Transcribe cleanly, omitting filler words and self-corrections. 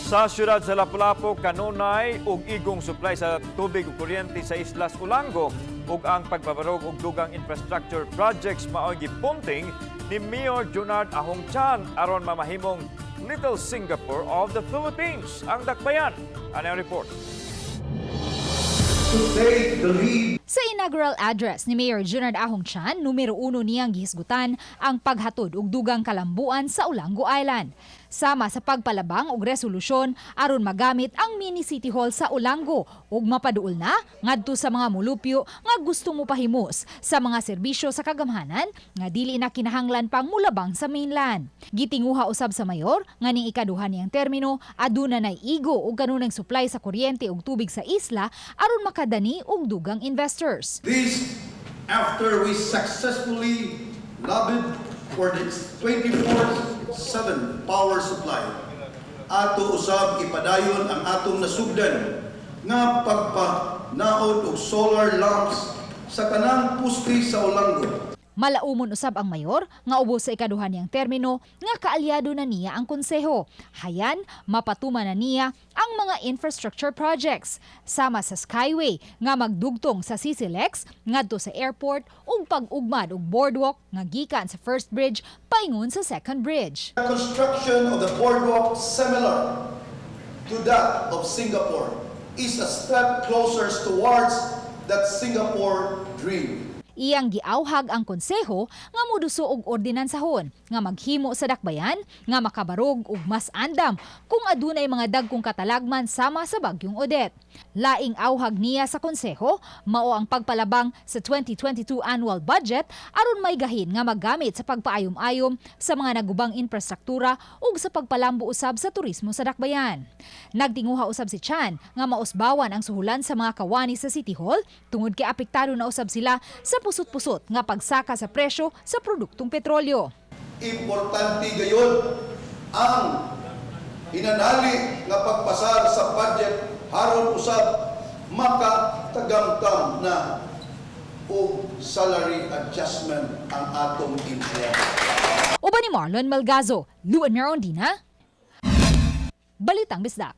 Sa siyudad sa Lapu-Lapu, kanunay ug igong supply sa tubig ug kuryente sa Islas Ulango ug ang pagbabarog og dugang infrastructure projects mao'y gipunting ni Mayor Junard Ahong Chan aron mamahimong Little Singapore of the Philippines. Ang dakbayan, ano ang report? Sa inaugural address ni Mayor Junard Ahong Chan, numero 1 niyang gihisgutan ang paghatod og dugang kalambuan sa Ulango Island. Sama sa pagpalabang og resolusyon aron magamit ang mini City Hall sa Ulango ug mapaduol na ngadto sa mga mulupyo nga gusto mo pahimos sa mga serbisyo sa kagamhanan nga dili na kinahanglan pang mulabang sa mainland. Gitinguha usab sa mayor nga ning ikaduha niyang termino aduna nay igo og kanunang supply sa kuryente ug tubig sa isla aron makadani og dugang investors. This after we successfully lobbied for this 24/7 power supply. Ato usab ipadayon ang atong nasugdan nga pagpanaod og solar lamps sa tanang pusti sa Ulango. Malaumon usab ang mayor nga ubos sa ikaduha niyang termino nga kaalyado na niya ang konseho. Hayan, mapatuman na niya ang mga infrastructure projects sama sa Skyway nga magdugtong sa CCLEX ngadto sa airport ug pag-ugmad og boardwalk nga gikan sa first bridge paingon sa second bridge. The construction of the boardwalk similar to that of Singapore is a step closer towards that Singapore dream. Iyang giauhag ang konseho nga moduso og ordinansahon nga maghimo sa dakbayan nga makabarog og mas andam kung adunay mga dagkong katalagman sama sa bagyong Odette. Laing auhag niya sa konseho mao ang pagpalabang sa 2022 annual budget aron may gahin nga magamit sa pagpaayom-ayom sa mga nagubang infrastruktura ug sa pagpalambo usab sa turismo sa dakbayan. Nagtinguha usab si Chan nga mausbawan ang suhulan sa mga kawani sa City Hall tungod kay apektado na usab sila sa pusot-pusot nga pagsaka sa presyo sa produktong petrolyo. Importante gayon ang hinanali nga pagpasar sa budget haron usab makatagamtam na og salary adjustment ang atong empleyado. Uban ni Marlon Malgazo, Luan Merondina, Balitang Bisdak.